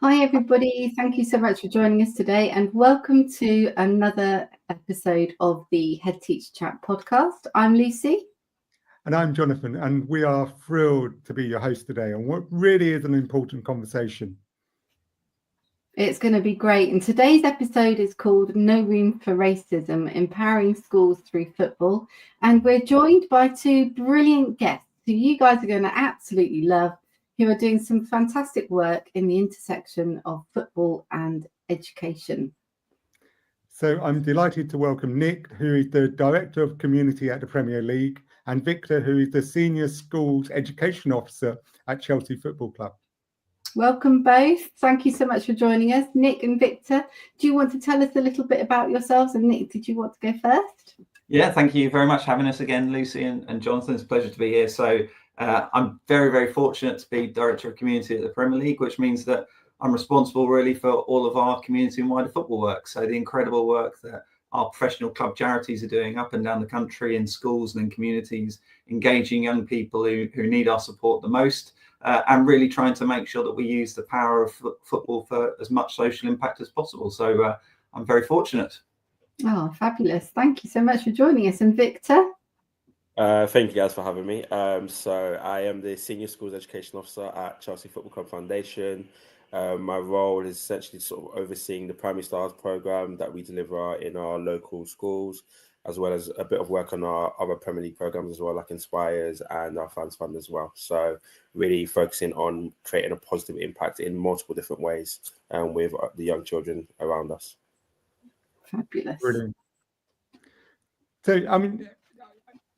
Hi, everybody. Thank you so much for joining us today, and welcome to another episode of the Head Teacher Chat podcast. I'm Lucy. And I'm Jonathan, and we are thrilled to be your host today on what really is an important conversation. It's going to be great. And today's episode is called No Room for Racism, Empowering Schools Through Football. And we're joined by two brilliant guests who you guys are going to absolutely love, who are doing some fantastic work in the intersection of football and education. So I'm delighted to welcome Nick, who is the Director of Community at the Premier League, and Victor, who is the Senior Schools Education Officer at Chelsea Football Club. Welcome both. Thank you so much for joining us. Nick and Victor, do you want to tell us a little bit about yourselves? And Nick, did you want to go first? Yeah, thank you very much for having us again, Lucy and Jonathan. It's a pleasure to be here. So I'm very, very fortunate to be Director of Community at the Premier League, which means that I'm responsible really for all of our community and wider football work. So the incredible work that our professional club charities are doing up and down the country in schools and in communities, engaging young people who need our support the most, and really trying to make sure that we use the power of football for as much social impact as possible. So I'm very fortunate. Oh, fabulous. Thank you so much for joining us. And Victor? Thank you guys for having me. So I am the Senior Schools Education Officer at Chelsea Football Club Foundation. My role is essentially sort of overseeing the Primary Stars program that we deliver in our local schools, as well as a bit of work on our other Premier League programs as well, like Inspires and our Fans Fund as well. So really focusing on creating a positive impact in multiple different ways with the young children around us. Fabulous. Brilliant. So, I mean,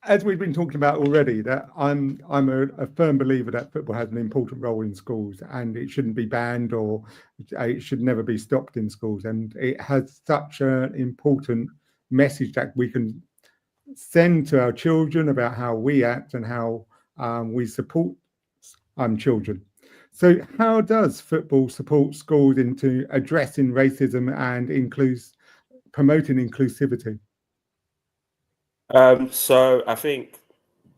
as we've been talking about already, that I'm a firm believer that football has an important role in schools, and it shouldn't be banned, or it should never be stopped in schools. And it has such an important message that we can send to our children about how we act and how we support children. So how does football support schools into addressing racism and promoting inclusivity? So I think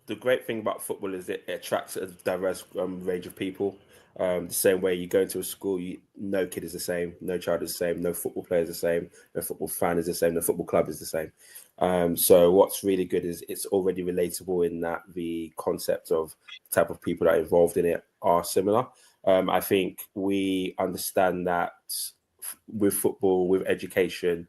the great thing about football is it attracts a diverse range of people. The same way you go into a school, no kid is the same, no child is the same, no football player is the same, no football fan is the same, no football club is the same. So what's really good is it's already relatable in that the concept of the type of people that are involved in it are similar. I think we understand that with football, with education,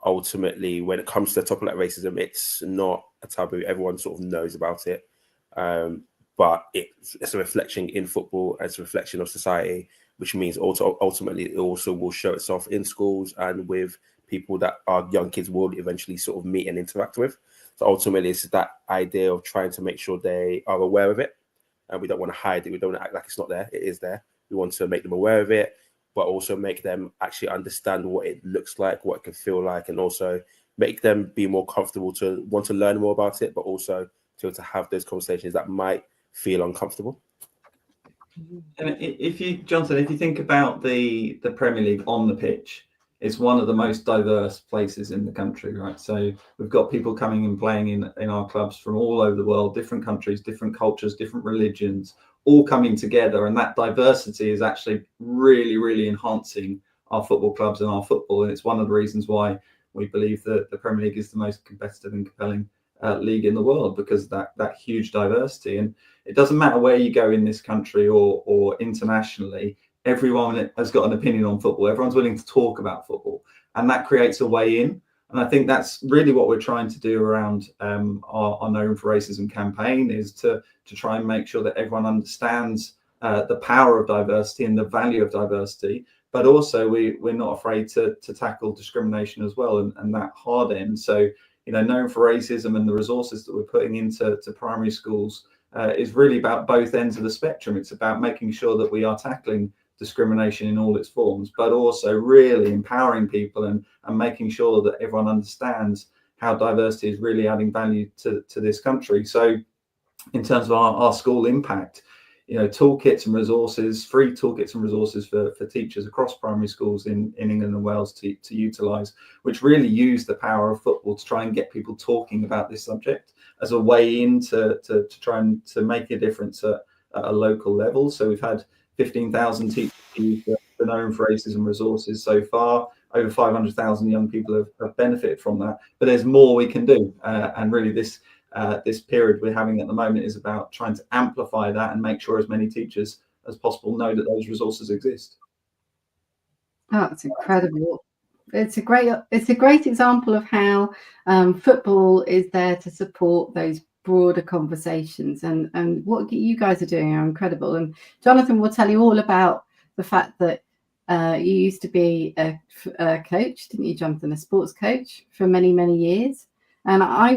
ultimately, when it comes to a topic like racism, it's not a taboo. Everyone sort of knows about it. But it's a reflection in football, it's a reflection of society, which means ultimately it also will show itself in schools and with people that our young kids will eventually sort of meet and interact with. So ultimately, it's that idea of trying to make sure they are aware of it. And we don't want to hide it. We don't want to act like it's not there. It is there. We want to make them aware of it, but also make them actually understand what it looks like, what it can feel like, and also make them be more comfortable to want to learn more about it, but also to have those conversations that might feel uncomfortable. And Jonathan, if you think about the Premier League on the pitch, it's one of the most diverse places in the country, right? So we've got people coming and playing in our clubs from all over the world, different countries, different cultures, different religions, all coming together. And that diversity is actually really, really enhancing our football clubs and our football. And it's one of the reasons why we believe that the Premier League is the most competitive and compelling league in the world, because of that huge diversity. And it doesn't matter where you go in this country or internationally, everyone has got an opinion on football. Everyone's willing to talk about football, and that creates a way in. And I think that's really what we're trying to do around our No Room for Racism campaign, is to try and make sure that everyone understands the power of diversity and the value of diversity. But also we're not afraid to tackle discrimination as well, and that hard end. So, No Room for Racism and the resources that we're putting into primary schools is really about both ends of the spectrum. It's about making sure that we are tackling discrimination in all its forms, but also really empowering people and making sure that everyone understands how diversity is really adding value to this country. So in terms of our school impact, toolkits and resources, free toolkits and resources for teachers across primary schools in England and Wales to utilise, which really use the power of football to try and get people talking about this subject as a way in to try and to make a difference at a local level. So we've had 15,000 teachers use the No Room for Racism resources so far. Over 500,000 young people have benefited from that, but there's more we can do. And really this period we're having at the moment is about trying to amplify that and make sure as many teachers as possible know that those resources exist. Oh, it's incredible. It's a great example of how football is there to support those broader conversations, and what you guys are doing are incredible. And Jonathan will tell you all about the fact that you used to be a coach, didn't you, Jonathan? A sports coach for many years. And I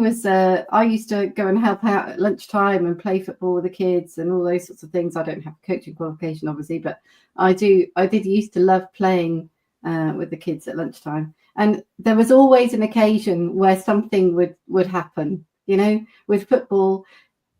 used to go and help out at lunchtime and play football with the kids and all those sorts of things. I don't have a coaching qualification, obviously, but I did used to love playing with the kids at lunchtime. And there was always an occasion where something would happen, you know, with football.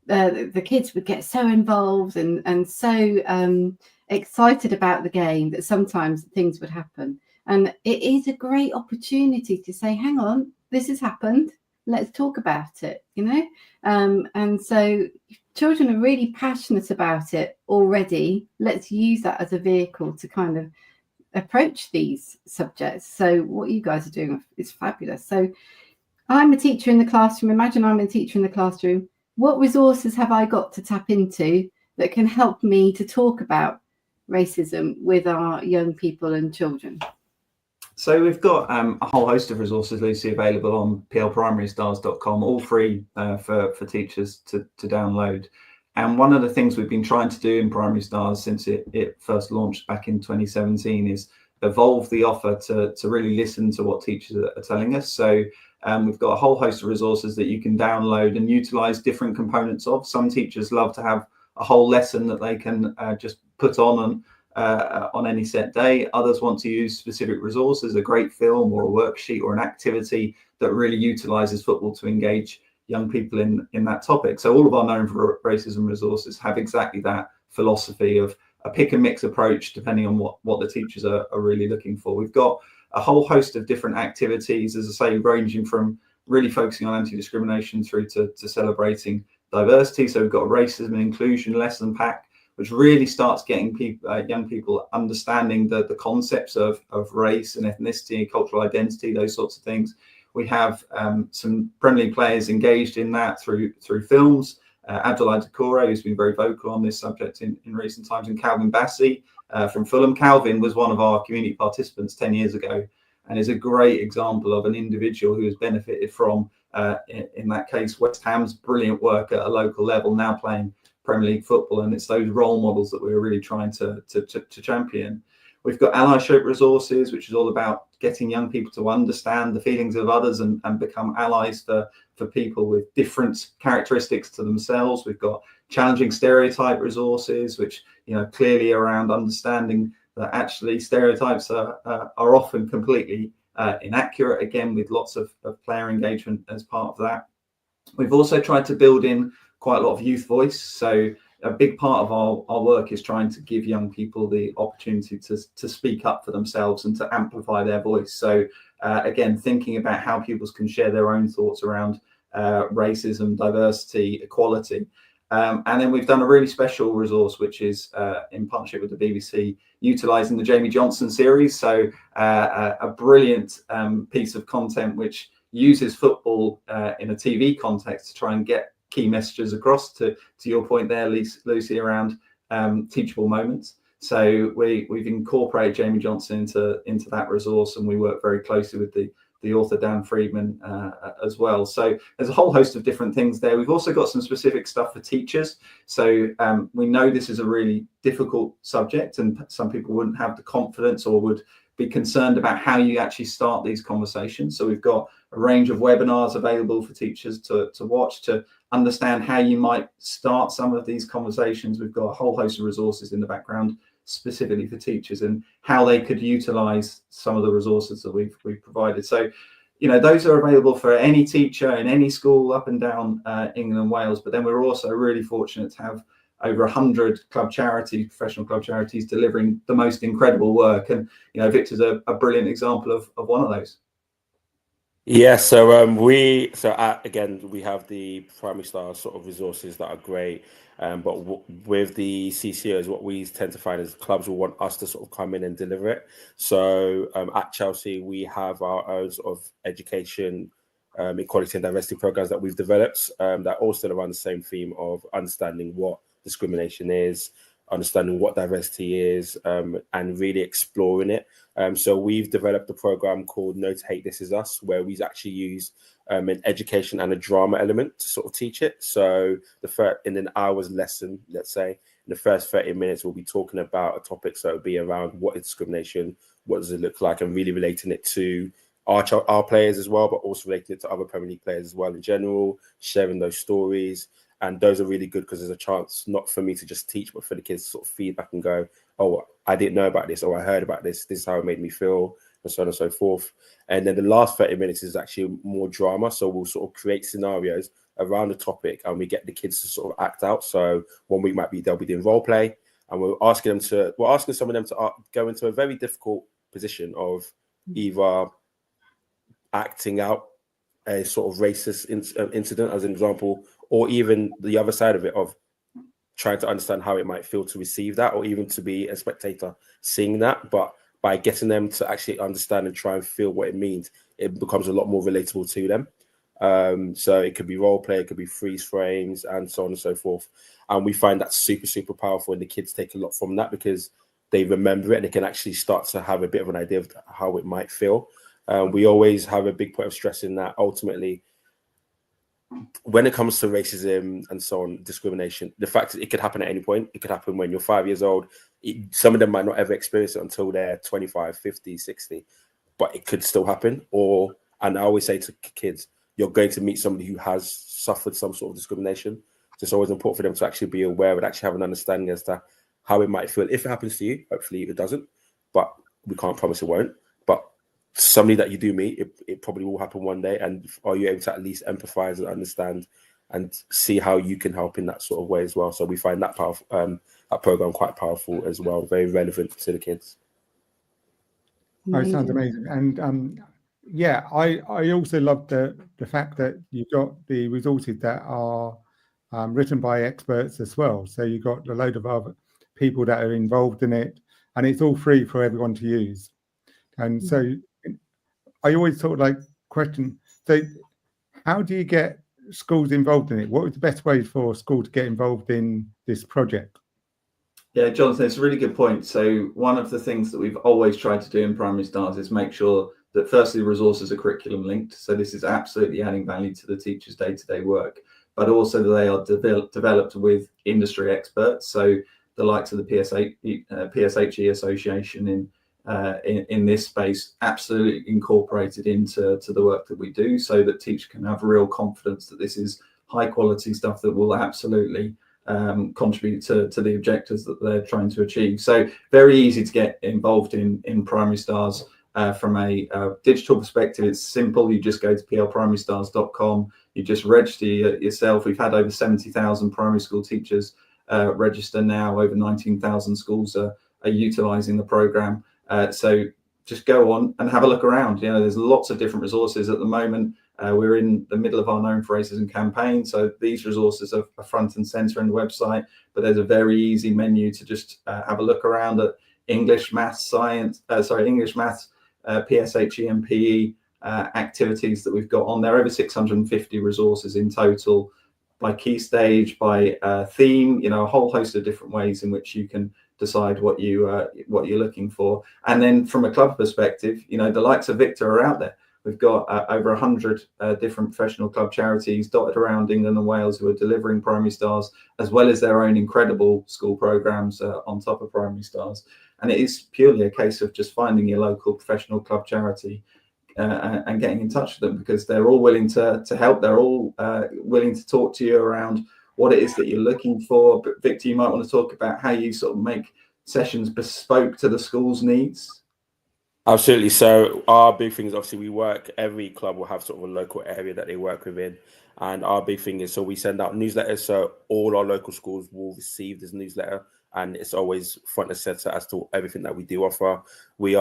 The kids would get so involved and so excited about the game that sometimes things would happen. And it is a great opportunity to say, hang on, this has happened. Let's talk about it, you know. And so children are really passionate about it already. Let's use that as a vehicle to kind of approach these subjects. So what you guys are doing is fabulous. So I'm a teacher in the classroom. Imagine I'm a teacher in the classroom. What resources have I got to tap into that can help me to talk about racism with our young people and children? So we've got a whole host of resources, Lucy, available on plprimarystars.com, all free for teachers to download. And one of the things we've been trying to do in Primary Stars since it first launched back in 2017 is evolve the offer to really listen to what teachers are telling us. So we've got a whole host of resources that you can download and utilize different components of. Some teachers love to have a whole lesson that they can just put on any set day. Others want to use specific resources, a great film or a worksheet or an activity that really utilizes football to engage young people in that topic. So all of our No Room for Racism resources have exactly that philosophy of a pick and mix approach, depending on what the teachers are really looking for. We've got a whole host of different activities, as I say, ranging from really focusing on anti-discrimination through to celebrating diversity. So we've got a racism and inclusion lesson pack, which really starts getting young people understanding the concepts of race and ethnicity, cultural identity, those sorts of things. We have some Premier League players engaged in that through films. Abdoulaye Doucouré, who's been very vocal on this subject in recent times, and Calvin Bassey from Fulham. Calvin was one of our community participants 10 years ago and is a great example of an individual who has benefited from, in that case, West Ham's brilliant work at a local level, now playing Premier League football. And it's those role models that we're really trying to champion. We've got allyship resources, which is all about getting young people to understand the feelings of others and become allies for people with different characteristics to themselves. We've got challenging stereotype resources, which, you know, clearly around understanding that actually stereotypes are often completely inaccurate, again, with lots of player engagement as part of that. We've also tried to build in quite a lot of youth voice. So a big part of our work is trying to give young people the opportunity to speak up for themselves and to amplify their voice. So again, thinking about how pupils can share their own thoughts around racism, diversity, equality. And then we've done a really special resource, which is in partnership with the BBC, utilising the Jamie Johnson series. So a brilliant piece of content which uses football in a TV context to try and get key messages across, to your point there, Lucy, around teachable moments. So we've incorporated Jamie Johnson into that resource, and we work very closely with the author Dan Friedman as well. So there's a whole host of different things there. We've also got some specific stuff for teachers. So we know this is a really difficult subject, and some people wouldn't have the confidence or would be concerned about how you actually start these conversations. So we've got a range of webinars available for teachers to watch, to understand how you might start some of these conversations. We've got a whole host of resources in the background specifically for teachers and how they could utilize some of the resources that we've provided. So, you know, those are available for any teacher in any school up and down England and Wales. But then we're also really fortunate to have over 100 club charities, professional club charities, delivering the most incredible work. And, you know, Victor's a brilliant example of one of those. Yeah, so again, we have the Primary Stars sort of resources that are great. But with the CCOs, what we tend to find is clubs will want us to sort of come in and deliver it. So at Chelsea, we have our own sort of education, equality and diversity programs that we've developed that all still around the same theme of understanding what discrimination is, understanding what diversity is, and really exploring it. So we've developed a program called No to Hate, This Is Us, where we actually use an education and a drama element to sort of teach it. So in an hour's lesson, let's say, in the first 30 minutes, we'll be talking about a topic. So it'll be around what is discrimination, what does it look like, and really relating it to our players as well, but also relating it to other Premier League players as well in general, sharing those stories. And those are really good because there's a chance not for me to just teach, but for the kids to sort of feedback and go, oh, I didn't know about this, or I heard about this. This is how it made me feel, and so on and so forth. And then the last 30 minutes is actually more drama. So we'll sort of create scenarios around the topic and we get the kids to sort of act out. So 1 week might be they'll be doing role play, and we're asking some of them to go into a very difficult position of either acting out a sort of racist incident, as an example, or even the other side of it of trying to understand how it might feel to receive that, or even to be a spectator seeing that. But by getting them to actually understand and try and feel what it means, it becomes a lot more relatable to them. So it could be role play, it could be freeze frames, and so on and so forth. And we find that super, super powerful, and the kids take a lot from that because they remember it and they can actually start to have a bit of an idea of how it might feel. We always have a big point of stressing that ultimately, when it comes to racism and so on, discrimination, the fact that it could happen at any point. It could happen when you're 5 years old. Some of them might not ever experience it until they're 25, 50, 60, but it could still happen. And I always say to kids, you're going to meet somebody who has suffered some sort of discrimination. So it's always important for them to actually be aware and actually have an understanding as to how it might feel. If it happens to you, hopefully it doesn't, but we can't promise it won't. But somebody that you do meet, it probably will happen one day. And are you able to at least empathize and understand and see how you can help in that sort of way as well? So we find that powerful, that program quite powerful as well, very relevant to the kids. Oh, it sounds amazing. And yeah, I also love the fact that you've got the resources that are written by experts as well. So you've got a load of other people that are involved in it, and it's all free for everyone to use. And so I always sort of like question, so how do you get schools involved in it? What is the best way for a school to get involved in this project? Yeah, Jonathan, it's a really good point. So one of the things that we've always tried to do in Primary Stars is make sure that firstly, resources are curriculum linked. So this is absolutely adding value to the teacher's day-to-day work, but also that they are developed with industry experts. So the likes of the PSHE Association in this space absolutely incorporated into the work that we do, so that teachers can have real confidence that this is high quality stuff that will absolutely contribute to the objectives that they're trying to achieve. So very easy to get involved in Primary Stars. From a digital perspective, it's simple. You just go to plprimarystars.com, you just register yourself. We've had over 70,000 primary school teachers register now. Over 19,000 schools are utilising the programme. So just go on and have a look around. You know, there's lots of different resources at the moment. We're in the middle of our Known for Racism campaign, so these resources are front and centre in the website, but there's a very easy menu to just have a look around at English, maths, PSHE and PE activities that we've got on there. Over 650 resources in total, by key stage, by theme, you know, a whole host of different ways in which you can decide what you're looking for. And then from a club perspective, you know, the likes of Victor are out there. We've got over 100 different professional club charities dotted around England and Wales who are delivering Primary Stars, as well as their own incredible school programs on top of Primary Stars. And it is purely a case of just finding your local professional club charity and getting in touch with them, because they're all willing to help. They're all willing to talk to you around what it is that you're looking for. But Victor, you might want to talk about how you sort of make sessions bespoke to the school's needs. Absolutely. So our big thing is obviously every club will have sort of a local area that they work within. And our big thing is, so we send out newsletters. So all our local schools will receive this newsletter, and it's always front and center as to everything that we do offer. We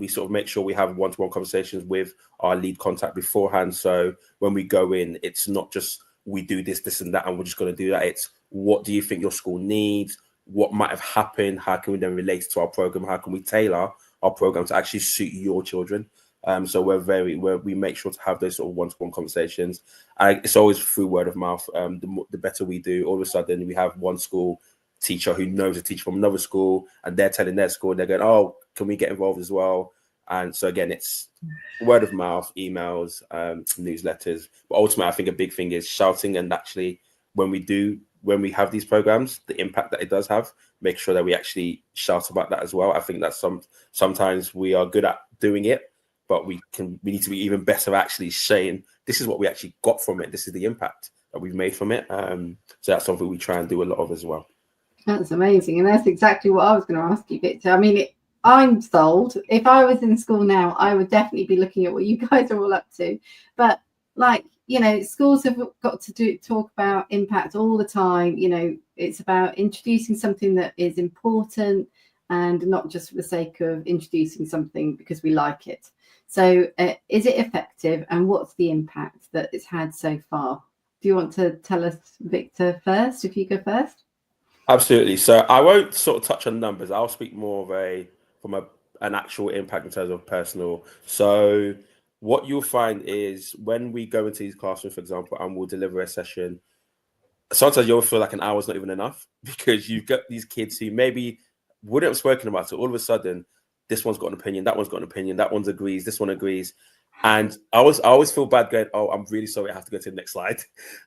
sort of make sure we have one-to-one conversations with our lead contact beforehand. So when we go in, it's not just we do this and that, and we're just going to do that. It's what do you think your school needs? What might have happened? How can we then relate it to our program? How can we tailor our program to actually suit your children? So we make sure to have those sort of one-to-one conversations. It's always through word of mouth. The better we do, all of a sudden we have one school teacher who knows a teacher from another school, and they're telling their school, they're going, oh, can we get involved as well? And so again, it's word of mouth, emails, newsletters. But ultimately, I think a big thing is shouting, and actually when we have these programs, the impact that it does have, make sure that we actually shout about that as well. I think that sometimes we are good at doing it, but we need to be even better actually saying, this is what we actually got from it. This is the impact that we've made from it. So that's something we try and do a lot of as well. That's amazing. And that's exactly what I was going to ask you, Victor. I mean, I'm sold. If I was in school now, I would definitely be looking at what you guys are all up to. But like, you know, schools have got to talk about impact all the time. You know, it's about introducing something that is important and not just for the sake of introducing something because we like it. So is it effective, and what's the impact that it's had so far? Do you want to tell us, Victor, first, if you go first? Absolutely. So I won't sort of touch on numbers. I'll speak more of from an actual impact in terms of personal. So what you'll find is when we go into these classrooms, for example, and we'll deliver a session, sometimes you'll feel like an hour's not even enough, because you've got these kids who maybe wouldn't have spoken about it. All of a sudden, this one's got an opinion, that one's got an opinion, that one agrees, this one agrees. And I always feel bad going, oh, I'm really sorry, I have to go to the next slide,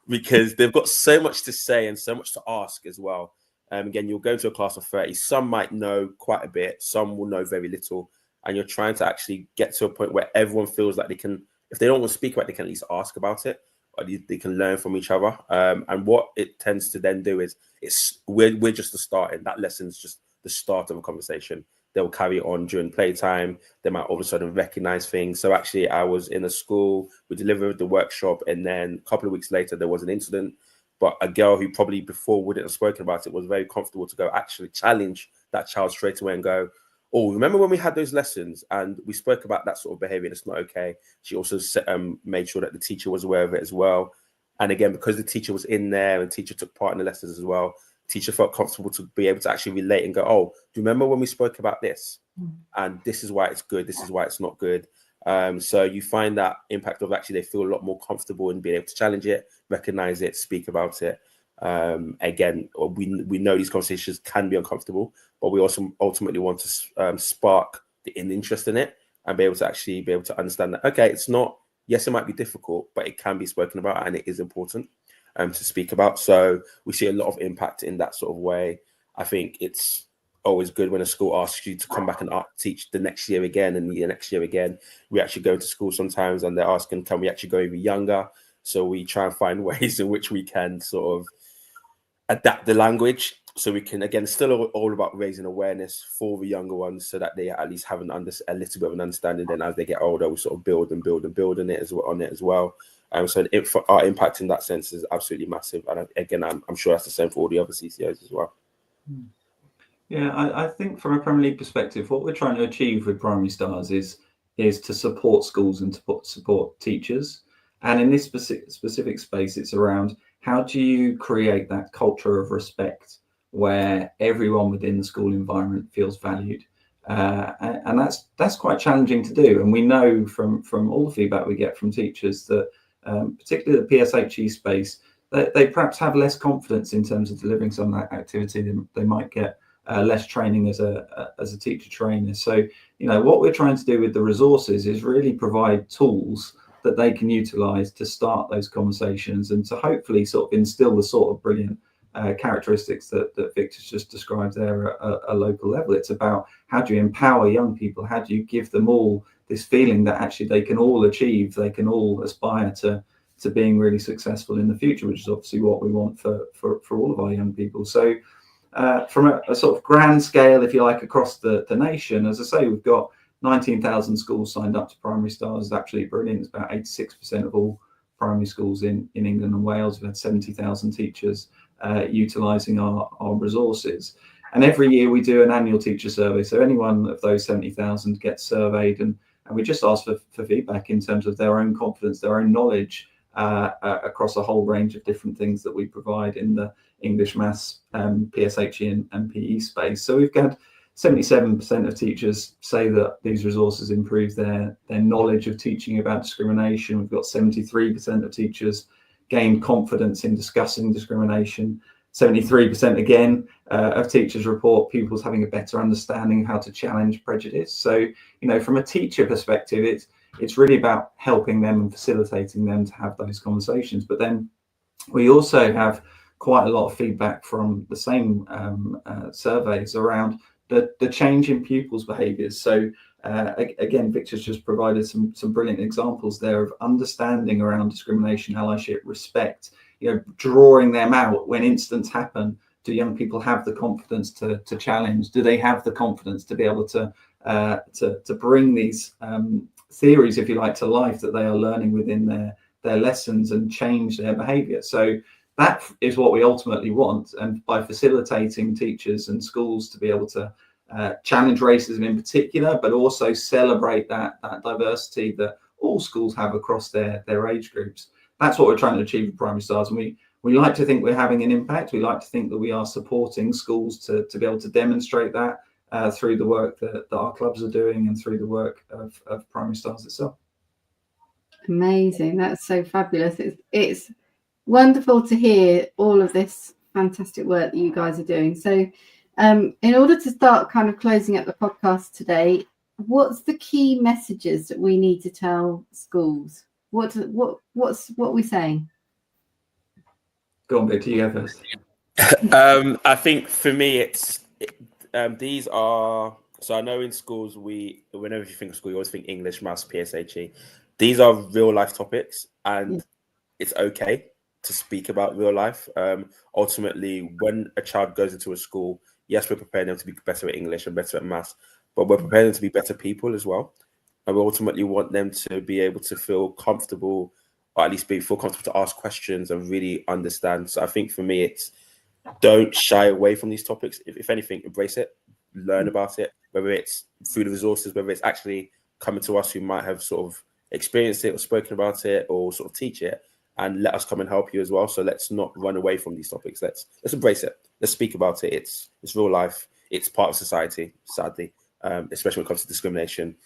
because they've got so much to say and so much to ask as well. Again, you'll go to a class of 30. Some might know quite a bit, some will know very little. And you're trying to actually get to a point where everyone feels like they can, if they don't want to speak about it, they can at least ask about it, or they can learn from each other. And what it tends to then do is we're just the start, and that lesson's just the start of a conversation. They'll carry it on during playtime. They might all of a sudden recognize things. So actually, I was in a school, we delivered the workshop, and then a couple of weeks later, there was an incident. But a girl who probably before wouldn't have spoken about it was very comfortable to go actually challenge that child straight away and go, oh, remember when we had those lessons and we spoke about that sort of behavior? It's not okay. She also made sure that the teacher was aware of it as well. And again, because the teacher was in there and the teacher took part in the lessons as well, teacher felt comfortable to be able to actually relate and go, oh, do you remember when we spoke about this? And this is why it's good. This is why it's not good. So you find that impact of actually they feel a lot more comfortable in being able to challenge it, recognize it, speak about it. Again, we know these conversations can be uncomfortable, but we also ultimately want to spark the interest in it and be able to understand that, okay, it's not, yes, it might be difficult, but it can be spoken about and it is important to speak about. So we see a lot of impact in that sort of way. I think it's always good when a school asks you to come back and teach the next year again and the next year again. We actually go to school sometimes and they're asking, can we actually go even younger? So we try and find ways in which we can sort of adapt the language so we can, again, still all about raising awareness for the younger ones so that they at least have a little bit of an understanding. Then as they get older, we sort of build on it as well. So our impact in that sense is absolutely massive. And again, I'm sure that's the same for all the other CCOs as well. Yeah, I think from a Premier League perspective, what we're trying to achieve with Primary Stars is to support schools and to support teachers. And in this specific space, it's around how do you create that culture of respect where everyone within the school environment feels valued. And that's quite challenging to do. And we know from all the feedback we get from teachers that particularly the PSHE space, they perhaps have less confidence in terms of delivering some of that activity. They might get less training as a teacher trainer. So, you know, what we're trying to do with the resources is really provide tools that they can utilize to start those conversations and to hopefully sort of instill the sort of brilliant characteristics that Victor's just described there at a local level. It's about how do you empower young people? How do you give them all this feeling that actually they can all achieve, they can all aspire to being really successful in the future, which is obviously what we want for all of our young people. So from a sort of grand scale, if you like, across the nation, as I say, we've got 19,000 schools signed up to Primary Stars. Is absolutely brilliant. It's about 86% of all primary schools in England and Wales. We've had 70,000 teachers utilising our resources. And every year we do an annual teacher survey. So any one of those 70,000 gets surveyed, and we just ask for feedback in terms of their own confidence, their own knowledge across a whole range of different things that we provide in the English, Maths, PSHE and PE space. So we've got 77% of teachers say that these resources improve their knowledge of teaching about discrimination. We've got 73% of teachers gain confidence in discussing discrimination. 73% again of teachers report pupils having a better understanding of how to challenge prejudice. So, from a teacher perspective, it's really about helping them and facilitating them to have those conversations. But then we also have quite a lot of feedback from the same surveys around the change in pupils' behaviours. So again, Victor's just provided some brilliant examples there of understanding around discrimination, allyship, respect, drawing them out when incidents happen. Do young people have the confidence to challenge? Do they have the confidence to be able to bring these theories, if you like, to life that they are learning within their lessons and change their behaviour? So that is what we ultimately want. And by facilitating teachers and schools to be able to challenge racism in particular, but also celebrate that diversity that all schools have across their age groups, that's what we're trying to achieve with Primary Stars. And we like to think we're having an impact. We like to think that we are supporting schools to be able to demonstrate that through the work that our clubs are doing and through the work of Primary Stars itself. Amazing. That's so fabulous. It's wonderful to hear all of this fantastic work that you guys are doing. So in order to start kind of closing up the podcast today, what's the key messages that we need to tell schools? What's what we're saying? Go on, Victor, you go first. I think for me, these are, so I know in schools, whenever you think of school, you always think English, Maths, PSHE. These are real life topics, and it's okay to speak about real life. Ultimately, when a child goes into a school, yes, we're preparing them to be better at English and better at Maths, but we're preparing them to be better people as well. And we ultimately want them to be able to feel comfortable, or at least feel comfortable to ask questions and really understand. So I think for me, it's don't shy away from these topics. If anything, embrace it, learn about it, whether it's through the resources, whether it's actually coming to us who might have sort of experienced it or spoken about it or sort of teach it, and let us come and help you as well. So let's not run away from these topics. Let's embrace it. Let's speak about it. It's real life. It's part of society, sadly, especially when it comes to discrimination.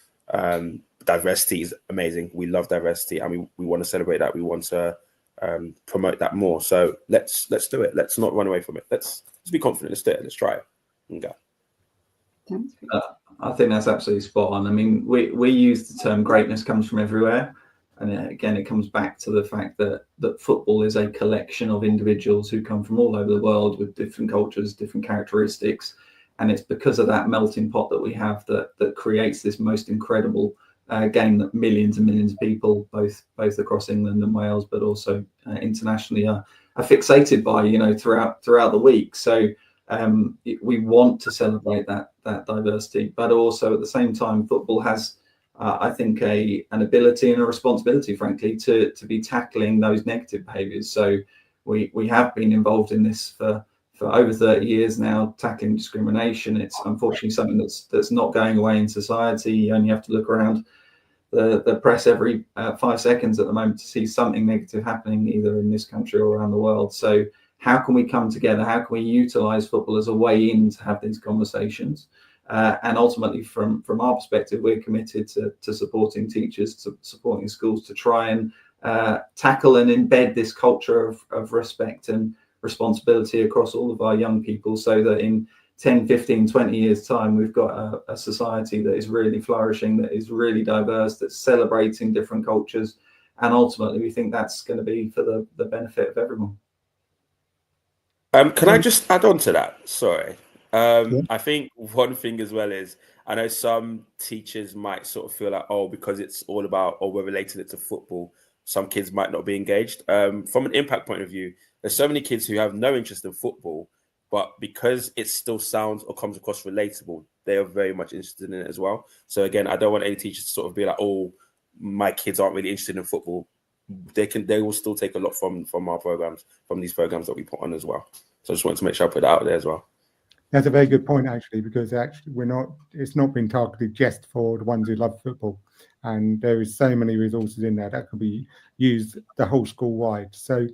Diversity is amazing. We love diversity, and we want to celebrate that. We want to promote that more. So let's do it. Let's not run away from it. Let's be confident. Let's do it. Let's try it and go. I think that's absolutely spot on. I mean, we use the term greatness comes from everywhere. And again, it comes back to the fact that football is a collection of individuals who come from all over the world with different cultures, different characteristics. And it's because of that melting pot that we have that creates this most incredible game that millions and millions of people, both across England and Wales, but also internationally, are fixated by, throughout the week. So we want to celebrate that diversity, but also at the same time, football has, I think, an ability and a responsibility, frankly, to be tackling those negative behaviours. So we have been involved in this for over 30 years now, tackling discrimination. It's unfortunately something that's not going away in society. You only have to look around the press every 5 seconds at the moment to see something negative happening either in this country or around the world. So how can we come together? How can we utilise football as a way in to have these conversations? And ultimately, from our perspective, we're committed to supporting teachers, to supporting schools to try and tackle and embed this culture of respect and responsibility across all of our young people, so that in 10, 15, 20 years time, we've got a society that is really flourishing, that is really diverse, that's celebrating different cultures. And ultimately, we think that's going to be for the benefit of everyone. Can I just add on to that? Sorry. I think one thing as well is, I know some teachers might sort of feel like, because it's all about, or we're related it to football, some kids might not be engaged. From an impact point of view, there's so many kids who have no interest in football, but because it still sounds or comes across relatable, they are very much interested in it as well. So again, I don't want any teachers to sort of be like, my kids aren't really interested in football. They will still take a lot from our programs, from these programs that we put on as well. So I just wanted to make sure I put that out there as well. That's a very good point, actually, because actually it's not been targeted just for the ones who love football. And there is so many resources in there that could be used the whole school wide. So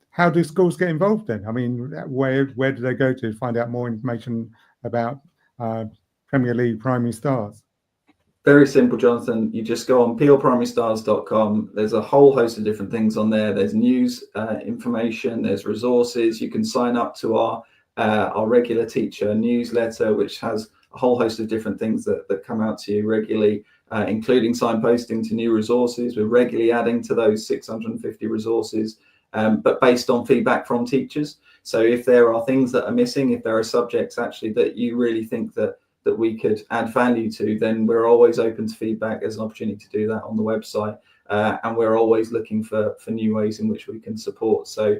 how do schools get involved then? I mean, where do they go to find out more information about Premier League primary stars? Very simple, Jonathan. You just go on peelprimarystars.com. There's a whole host of different things on there. There's news information, there's resources. You can sign up to our regular teacher newsletter, which has a whole host of different things that come out to you regularly, including signposting to new resources. We're regularly adding to those 650 resources, but based on feedback from teachers. So if there are things that are missing, if there are subjects actually that you really think that we could add value to, then we're always open to feedback. There's an opportunity to do that on the website, and we're always looking for new ways in which we can support. So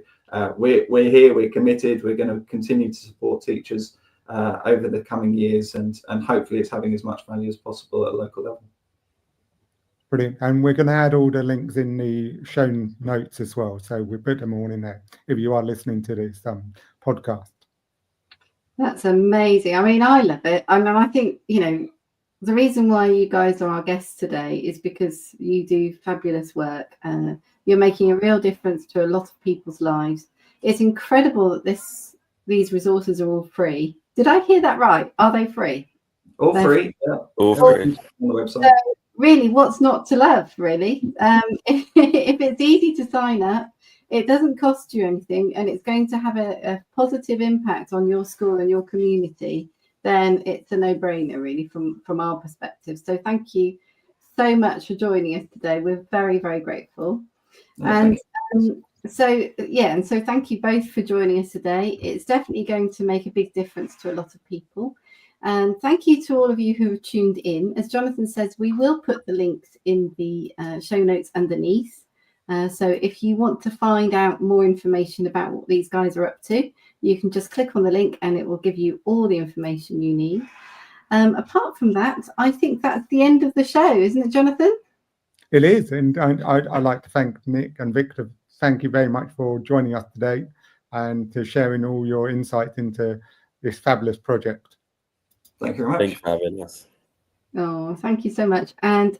we're here, we're committed, we're going to continue to support teachers over the coming years, and hopefully it's having as much value as possible at a local level. Brilliant. And we're going to add all the links in the show notes as well. So we'll put them all in there if you are listening to this podcast. That's amazing. I mean, I love it. I mean, I think, the reason why you guys are our guests today is because you do fabulous work. You're making a real difference to a lot of people's lives. It's incredible that these resources are all free. Did I hear that right? Are they free? All free. Yeah. All free. On the website. So really, what's not to love, really? If it's easy to sign up, it doesn't cost you anything, and it's going to have a positive impact on your school and your community, then it's a no-brainer, really, from our perspective. So thank you so much for joining us today. We're very, very grateful. And so thank you both for joining us today. It's definitely going to make a big difference to a lot of people. And thank you to all of you who have tuned in. As Jonathan says, we will put the links in the show notes underneath. So if you want to find out more information about what these guys are up to, you can just click on the link and it will give you all the information you need. Apart from that, I think that's the end of the show, isn't it, Jonathan? It is. And I'd like to thank Nick and Victor. Thank you very much for joining us today and to sharing all your insights into this fabulous project. Thank you very much. Thanks for having us. Oh, thank you so much. And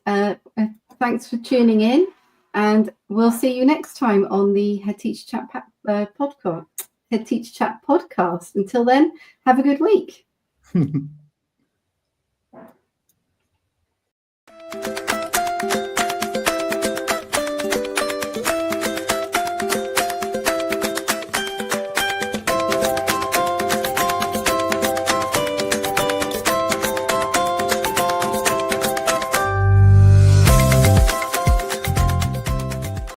thanks for tuning in. And we'll see you next time on the HeadteacherChat podcast. HeadteacherChat podcast. Until then, have a good week.